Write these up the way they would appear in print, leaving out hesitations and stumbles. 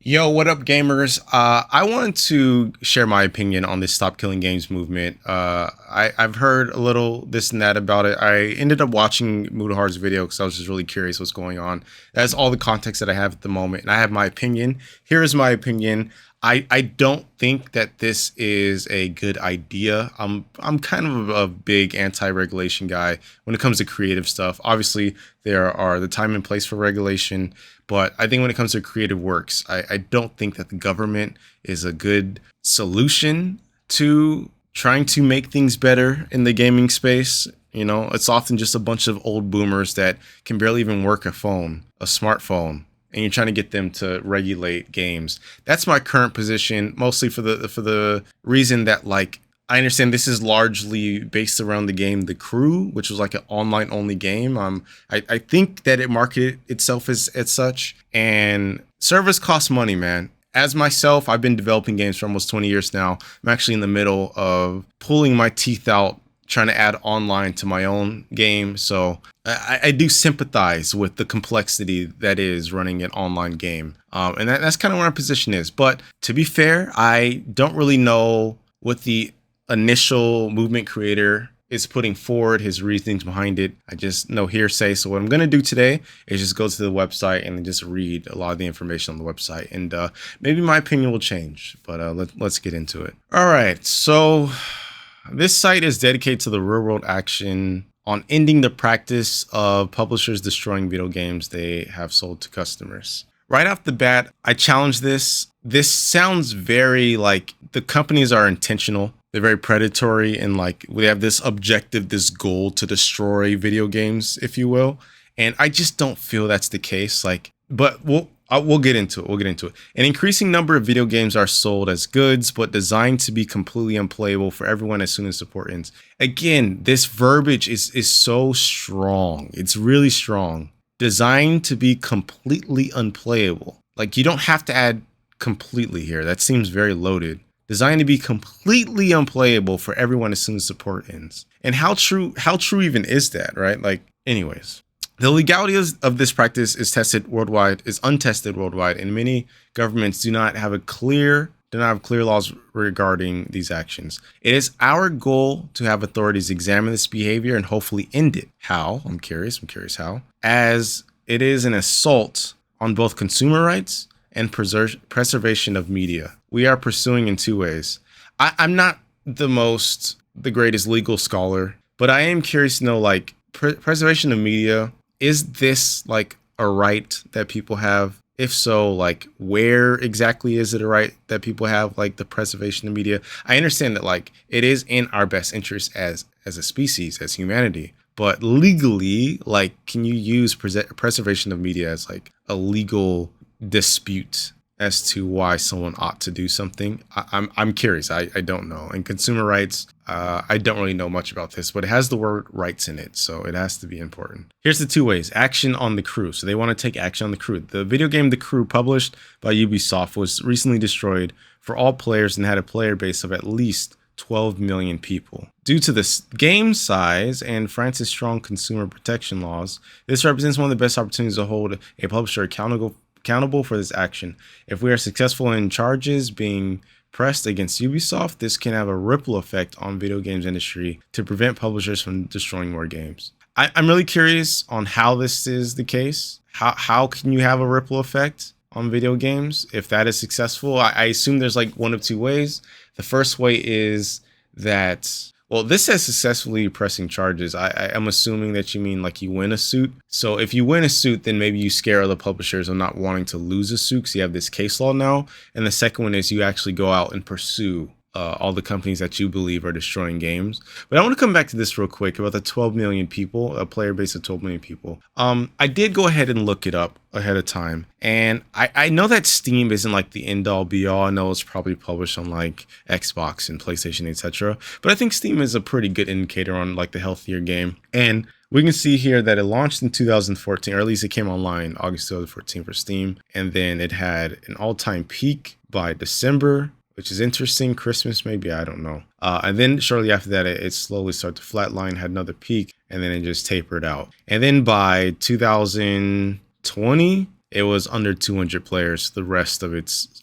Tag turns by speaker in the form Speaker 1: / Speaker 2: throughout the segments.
Speaker 1: Yo, what up, gamers? I wanted to share my opinion on this Stop Killing Games movement. I've heard a little this and that about it. I ended up watching Mudahar's video because I was just really curious what's going on. That's all the context that I have at the moment, and I have my opinion. Here is my opinion. I don't think that this is a good idea. I'm kind of a big anti-regulation guy when it comes to creative stuff. Obviously, there are the time and place for regulation, but I think when it comes to creative works, I don't think that the government is a good solution to trying to make things better in the gaming space. You know, it's often just a bunch of old boomers that can barely even work a phone, a smartphone, and you're trying to get them to regulate games. That's my current position, mostly for the reason that, like, I understand this is largely based around the game The Crew, which was like an online only game. I think that it marketed itself as such, and servers cost money, man. As myself, I've been developing games for almost 20 years now. I'm actually in the middle of pulling my teeth out trying to add online to my own game. So I do sympathize with the complexity that is running an online game. And that's kind of where my position is. But to be fair, I don't really know what the initial movement creator is putting forward, his reasonings behind it. I just know hearsay. So what I'm going to do today is just go to the website and just read a lot of the information on the website. And maybe my opinion will change. But let's get into it. All right. So this site is dedicated to the real world action on ending the practice of publishers destroying video games they have sold to customers. Right off the bat, I challenge this. This sounds very like the companies are intentional. They're very predatory and like we have this objective, this goal to destroy video games, if you will. And I just don't feel that's the case. But we'll get into it. We'll get into it. An increasing number of video games are sold as goods, but designed to be completely unplayable for everyone as soon as support ends. Again, this verbiage is so strong. It's really strong. Designed to be completely unplayable. Like, you don't have to add completely here. That seems very loaded. Designed to be completely unplayable for everyone as soon as support ends. And how true even is that, right? Like, anyways. The legality of this practice is untested worldwide, and many governments do not have clear laws regarding these actions. It is our goal to have authorities examine this behavior and hopefully end it. How? I'm curious how. As it is an assault on both consumer rights and preservation of media. We are pursuing in two ways. I'm not the greatest legal scholar, but I am curious to know, like, preservation of media. Is this like a right that people have? If so, like, where exactly is it a right that people have, like the preservation of media? I understand that, like, it is in our best interest as a species, as humanity. But legally, like, can you use preservation of media as like a legal dispute as to why someone ought to do something? I'm curious. I don't know. And consumer rights, I don't really know much about this, but it has the word rights in it, so it has to be important. Here's the two ways. Action on The Crew. So they want to take action on The Crew. The video game The Crew, published by Ubisoft, was recently destroyed for all players and had a player base of at least 12 million people. Due to the game size and France's strong consumer protection laws, this represents one of the best opportunities to hold a publisher accountable for this action. If we are successful in charges being pressed against Ubisoft, this can have a ripple effect on video games industry to prevent publishers from destroying more games. I'm really curious on how this is the case. How can you have a ripple effect on video games if that is successful? I assume there's like one of two ways. The first way is that, well, this says successfully pressing charges. I'm assuming that you mean like you win a suit. So if you win a suit, then maybe you scare other publishers of not wanting to lose a suit because you have this case law now. And the second one is you actually go out and pursue all the companies that you believe are destroying games. But I want to come back to this real quick about the 12 million people, a player base of 12 million people. I did go ahead and look it up ahead of time. And I know that Steam isn't like the end all be all. I know it's probably published on like Xbox and PlayStation, etc. But I think Steam is a pretty good indicator on like the healthier game. And we can see here that it launched in 2014, or at least it came online August 2014 for Steam. And then it had an all-time peak by December, which is interesting. Christmas, maybe, I don't know. And then shortly after that, it slowly started to flatline, had another peak, and then it just tapered out. And then by 2020, it was under 200 players the rest of its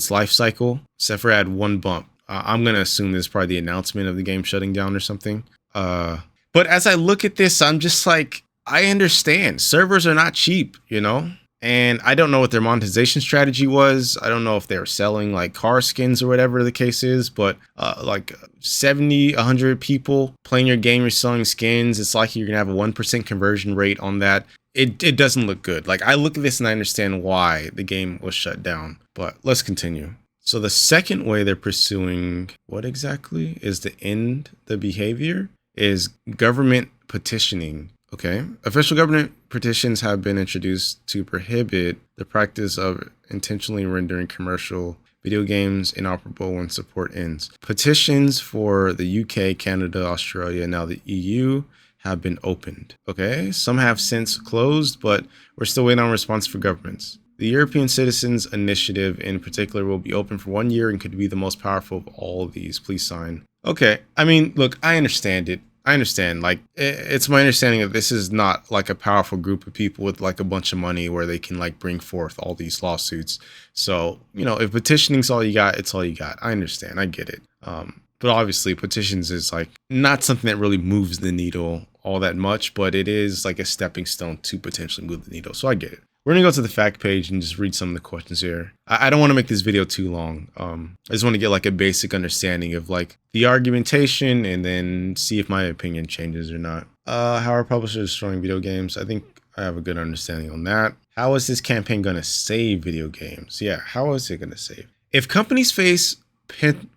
Speaker 1: life cycle. Sephiroth had one bump. I'm gonna assume this is probably the announcement of the game shutting down or something. But as I look at this, I'm just like, I understand servers are not cheap, you know? And I don't know what their monetization strategy was. I don't know if they were selling like car skins or whatever the case is, but like 70, 100 people playing your game, you're selling skins. It's like you're gonna have a 1% conversion rate on that. It doesn't look good. Like, I look at this and I understand why the game was shut down, but let's continue. So the second way they're pursuing what exactly is to end the behavior is government petitioning. Okay. Official government petitions have been introduced to prohibit the practice of intentionally rendering commercial video games inoperable when support ends. Petitions for the UK, Canada, Australia, and now the EU have been opened. Okay. Some have since closed, but we're still waiting on response for governments. The European Citizens Initiative in particular will be open for 1 year and could be the most powerful of all of these. Please sign. Okay. I mean, look, I understand it. I understand. Like, it's my understanding that this is not like a powerful group of people with like a bunch of money where they can like bring forth all these lawsuits. So, you know, if petitioning's all you got, it's all you got. I understand. I get it. But obviously petitions is like not something that really moves the needle all that much, but it is like a stepping stone to potentially move the needle. So I get it. We're going to go to the fact page and just read some of the questions here. I don't want to make this video too long. I just want to get like a basic understanding of like the argumentation and then see if my opinion changes or not. How are publishers destroying video games? I think I have a good understanding on that. How is this campaign going to save video games? Yeah, how is it going to save? If companies face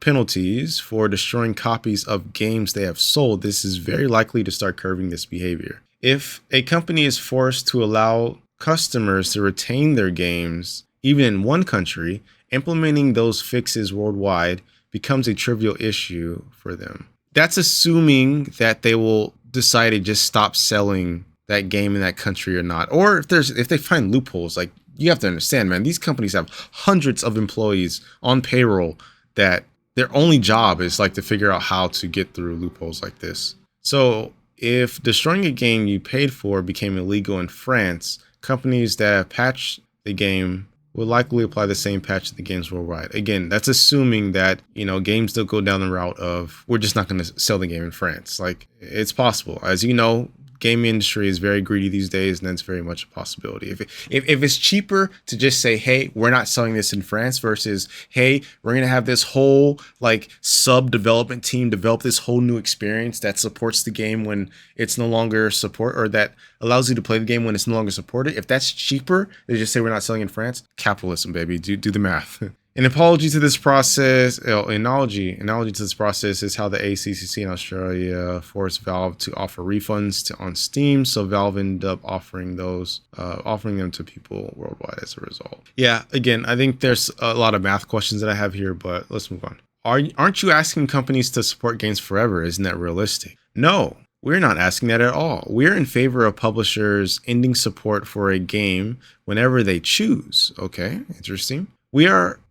Speaker 1: penalties for destroying copies of games they have sold, this is very likely to start curbing this behavior. If a company is forced to allow customers to retain their games, even in one country, implementing those fixes worldwide becomes a trivial issue for them. That's assuming that they will decide to just stop selling that game in that country or not. Or if they find loopholes, like, you have to understand, man, these companies have hundreds of employees on payroll that their only job is like to figure out how to get through loopholes like this. So if destroying a game you paid for became illegal in France, companies that have patched the game will likely apply the same patch to the games worldwide. Again, that's assuming that, you know, games don't go down the route of, we're just not going to sell the game in France. Like, it's possible. As you know, gaming industry is very greedy these days, and that's very much a possibility. If it's cheaper to just say, hey, we're not selling this in France, versus, hey, we're going to have this whole like sub development team develop this whole new experience that supports the game when it's no longer support, or that allows you to play the game when it's no longer supported. If that's cheaper, they just say we're not selling in France. Capitalism, baby. Do the math. An apology to this process, analogy to this process is how the ACCC in Australia forced Valve to offer refunds on Steam. So Valve ended up offering them to people worldwide as a result. Yeah, again, I think there's a lot of math questions that I have here, but let's move on. Aren't you asking companies to support games forever? Isn't that realistic? No, we're not asking that at all. We're in favor of publishers ending support for a game whenever they choose. Okay, interesting.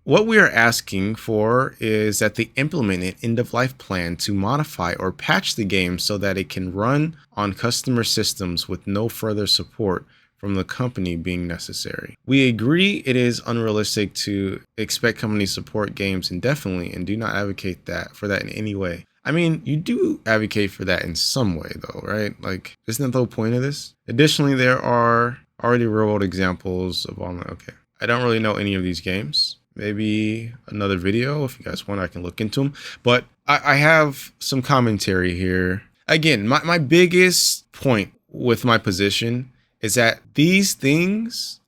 Speaker 1: What we are asking for is that they implement an end-of-life plan to modify or patch the game so that it can run on customer systems with no further support from the company being necessary. We agree it is unrealistic to expect companies to support games indefinitely and do not advocate for that in any way. I mean, you do advocate for that in some way though, right? Like, isn't that the whole point of this? Additionally, there are already real-world examples of online. Okay, I don't really know any of these games. Maybe another video, if you guys want, I can look into them. But I have some commentary here. Again, my biggest point with my position is that these things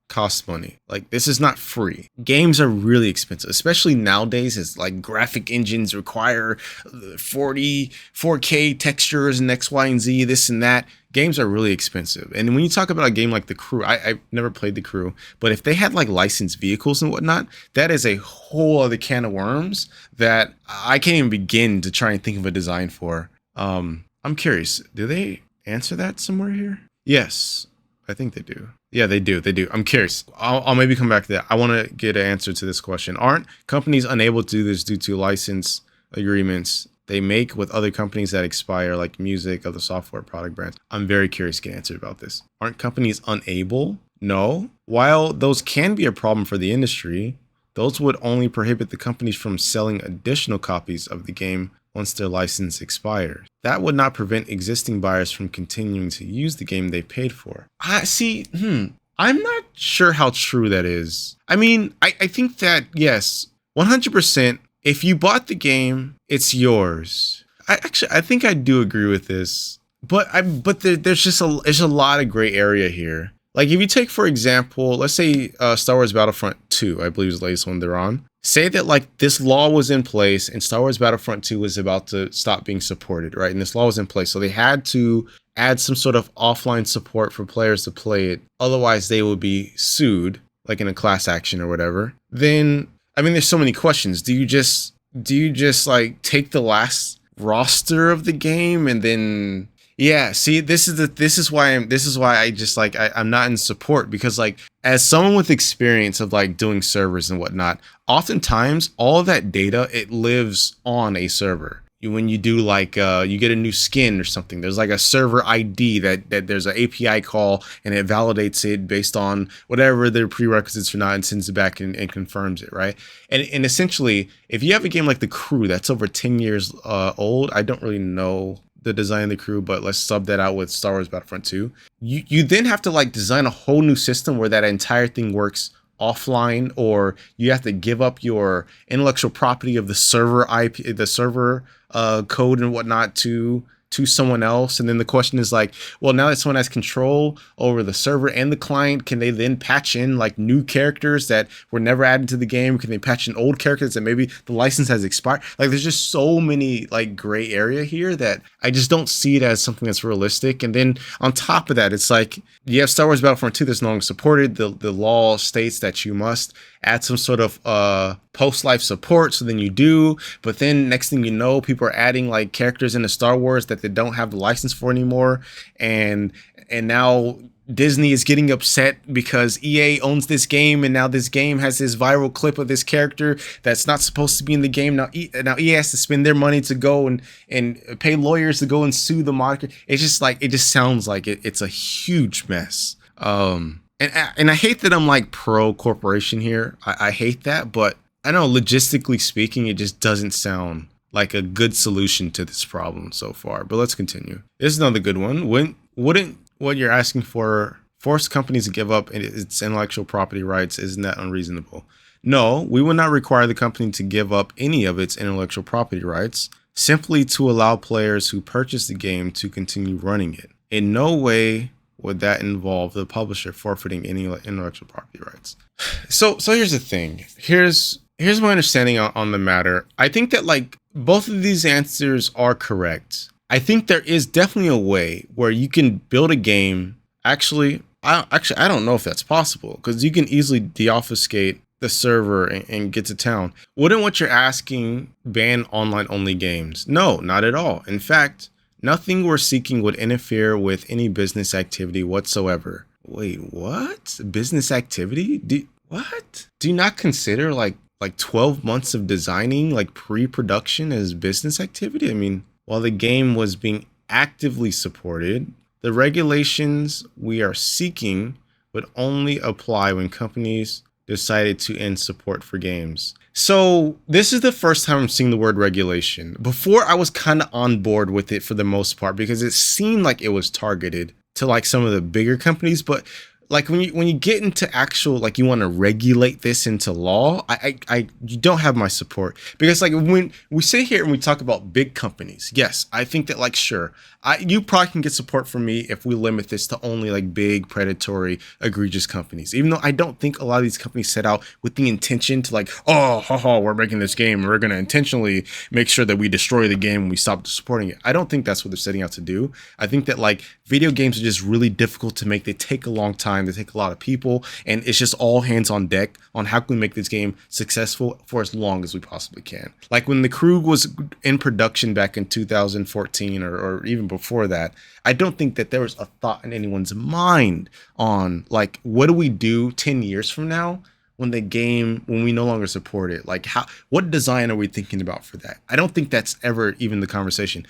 Speaker 1: cost money. Like, this is not free. Games are really expensive, especially nowadays, as like graphic engines require 4K textures and X, Y, and Z, this and that. Games are really expensive. And when you talk about a game like The Crew, I've never played The Crew, but if they had like licensed vehicles and whatnot, that is a whole other can of worms that I can't even begin to try and think of a design for. I'm curious, do they answer that somewhere here? Yes, I think they do. Yeah, they do. I'm curious. I'll maybe come back to that. I want to get an answer to this question. Aren't companies unable to do this due to license agreements they make with other companies that expire, like music, other software product brands? I'm very curious to get answered about this. Aren't companies unable? No. While those can be a problem for the industry, those would only prohibit the companies from selling additional copies of the game once their license expires. That would not prevent existing buyers from continuing to use the game they paid for. I see. I'm not sure how true that is. I mean, I think that, yes, 100%, if you bought the game, it's yours. I think I do agree with this, but there's just there's a lot of gray area here. Like if you take, for example, let's say Star Wars Battlefront 2, I believe is the latest one they're on. Say that like this law was in place and Star Wars Battlefront 2 was about to stop being supported, right? And this law was in place. So they had to add some sort of offline support for players to play it. Otherwise, they would be sued, like in a class action or whatever. Then, I mean, there's so many questions. Do you just like take the last roster of the game and then... Yeah, see, this is why I just like I'm not in support, because like as someone with experience of like doing servers and whatnot, oftentimes all of that data, it lives on a server. When you do like you get a new skin or something, there's like a server ID that there's an API call and it validates it based on whatever their prerequisites or not and sends it back and confirms it, right? And essentially, if you have a game like The Crew that's over 10 years old, I don't really know the design of The Crew, but let's sub that out with Star Wars Battlefront 2. You then have to like design a whole new system where that entire thing works offline, or you have to give up your intellectual property of the server IP, the server code and whatnot to someone else. And then the question is like, well, now that someone has control over the server and the client, can they then patch in like new characters that were never added to the game? Can they patch in old characters that maybe the license has expired? Like there's just so many like gray area here that I just don't see it as something that's realistic. And then on top of that, it's like you have Star Wars Battlefront 2 that's no longer supported. The law states that you must add some sort of post-life support, so then you do, but then next thing you know, people are adding like characters into Star Wars that they don't have the license for anymore, and now Disney is getting upset because EA owns this game, and now this game has this viral clip of this character that's not supposed to be in the game. Now EA has to spend their money to go and pay lawyers to go and sue the market. It's just like, it just sounds like it's a huge mess. And I hate that I'm like pro corporation here. I hate that, but I know logistically speaking, it just doesn't sound like a good solution to this problem so far. But let's continue. This is another good one. Wouldn't what you're asking for force companies to give up its intellectual property rights? Isn't that unreasonable? No, we would not require the company to give up any of its intellectual property rights, simply to allow players who purchase the game to continue running it. In no way would that involve the publisher forfeiting any intellectual property rights. So here's the thing. Here's my understanding on the matter. I think that like both of these answers are correct. I think there is definitely a way where you can build a game. I don't know if that's possible, because you can easily deobfuscate the server and get to town. Wouldn't what you're asking ban online only games? No, not at all. In fact, nothing we're seeking would interfere with any business activity whatsoever. Wait, what? Business activity? What? Do you not consider like 12 months of designing, like pre-production, as business activity? I mean, while the game was being actively supported, the regulations we are seeking would only apply when companies decided to end support for games. So this is the first time I'm seeing the word regulation. Before, I was kind of on board with it for the most part, because it seemed like it was targeted to like some of the bigger companies. But like when you get into actual, like you want to regulate this into law, you don't have my support. Because like when we sit here and we talk about big companies, yes, I think that like, sure, you probably can get support from me if we limit this to only like big, predatory, egregious companies. Even though I don't think a lot of these companies set out with the intention to like, we're making this game, we're going to intentionally make sure that we destroy the game when we stop supporting it. I don't think that's what they're setting out to do. I think that like video games are just really difficult to make. They take a long time. They take a lot of people, and it's just all hands on deck on how can we make this game successful for as long as we possibly can. Like when The Crew was in production back in 2014 or even before that, I don't think that there was a thought in anyone's mind on like, what do we do 10 years from now when we no longer support it? Like, what design are we thinking about for that? I don't think that's ever even the conversation.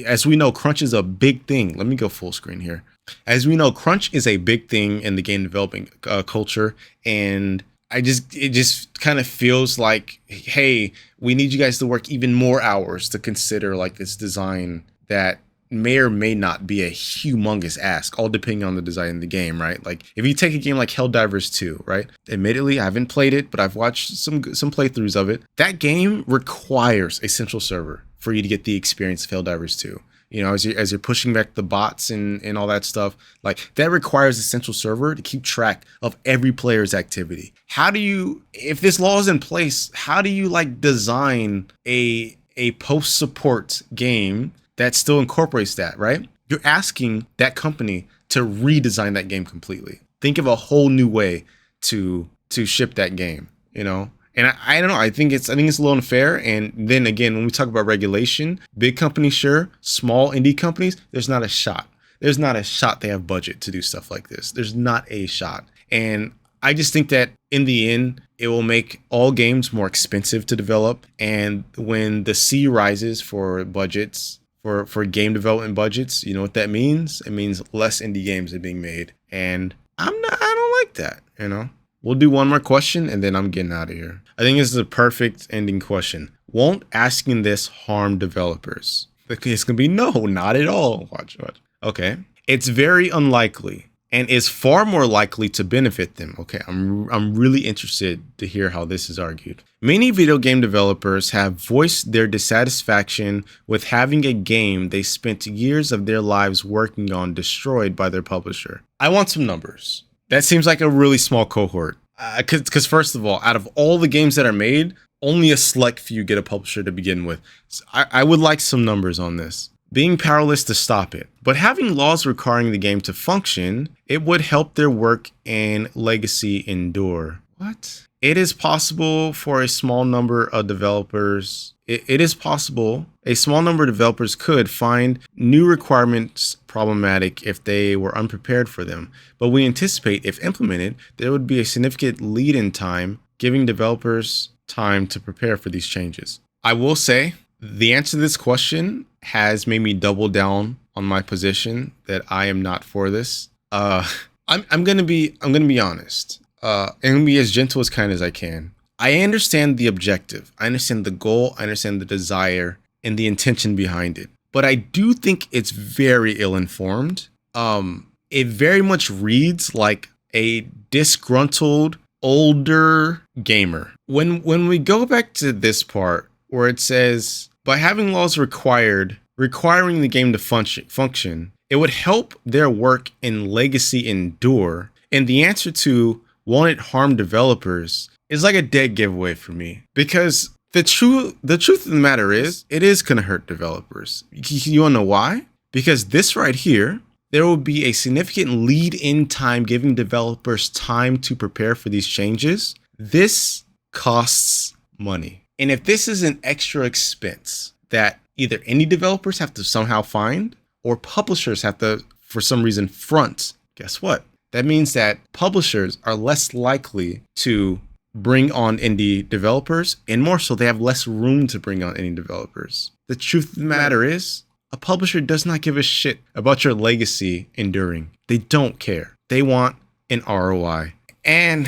Speaker 1: As we know, crunch is a big thing. Let me go full screen here. As we know, crunch is a big thing in the game developing culture, and it just kind of feels like, hey, we need you guys to work even more hours to consider like this design that may or may not be a humongous ask, all depending on the design of the game, right? Like if you take a game like Helldivers 2, right? Admittedly, I haven't played it, but I've watched some playthroughs of it. That game requires a central server for you to get the experience of Helldivers 2. You know, as you're pushing back the bots and all that stuff, like that requires a central server to keep track of every player's activity. How do you, if this law is in place, how do you like design a post-support game that still incorporates that, right? You're asking that company to redesign that game completely. Think of a whole new way to ship that game, you know? And I don't know. I think it's a little unfair. And then again, when we talk about regulation, big companies, sure. Small indie companies, there's not a shot. There's not a shot they have budget to do stuff like this. There's not a shot. And I just think that in the end, it will make all games more expensive to develop. And when the sea rises for budgets, for game development budgets, you know what that means? It means less indie games are being made. And I don't like that, you know? We'll do one more question and then I'm getting out of here. I think this is a perfect ending question. Won't asking this harm developers? It's going to be no, not at all. Watch. Okay. It's very unlikely and is far more likely to benefit them. Okay, I'm really interested to hear how this is argued. Many video game developers have voiced their dissatisfaction with having a game they spent years of their lives working on destroyed by their publisher. I want some numbers. That seems like a really small cohort. Because first of all, out of all the games that are made, only a select few get a publisher to begin with. So I would like some numbers on this. Being powerless to stop it. But having laws requiring the game to function, it would help their work and legacy endure. What? It is possible for a small number of developers. It is possible a small number of developers could find new requirements problematic if they were unprepared for them. But we anticipate, if implemented, there would be a significant lead-in time, giving developers time to prepare for these changes. I will say, the answer to this question has made me double down on my position that I am not for this. I'm gonna be honest. I'm gonna be as gentle as kind as I can. I understand the objective. I understand the goal. I understand the desire and the intention behind it. But I do think it's very ill-informed. It very much reads like a disgruntled older gamer. When we go back to this part where it says, by having laws requiring the game to function, it would help their work and legacy endure. And the answer to won't it harm developers is like a dead giveaway for me, because the truth of the matter is it is going to hurt developers. You want to know why? Because this right here, there will be a significant lead-in time, giving developers time to prepare for these changes. This costs money. And if this is an extra expense that either indie developers have to somehow find or publishers have to, for some reason, front, guess what? That means that publishers are less likely to bring on indie developers, and more so, they have less room to bring on indie developers. The truth of the matter is, a publisher does not give a shit about your legacy enduring. They don't care. They want an ROI. And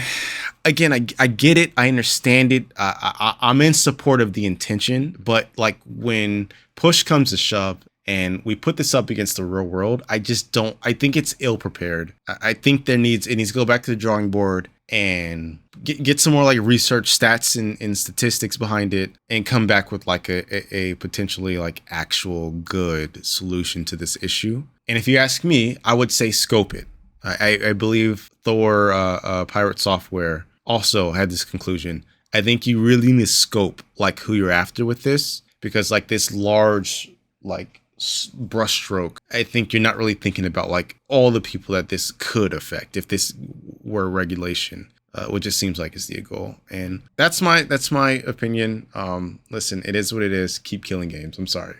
Speaker 1: again, I get it. I understand it. I'm in support of the intention, but like when push comes to shove and we put this up against the real world, I think it's ill prepared. I think it needs to go back to the drawing board and get some more like research stats and statistics behind it, and come back with like a potentially like actual good solution to this issue. And if you ask me, I would say scope it. I believe Thor Pirate Software also had this conclusion. I think you really need to scope like who you're after with this, because like this large like brushstroke, I think you're not really thinking about like all the people that this could affect if this were regulation, which just seems like is the goal. And that's my opinion. Listen, it is what it is. Keep killing games. I'm sorry.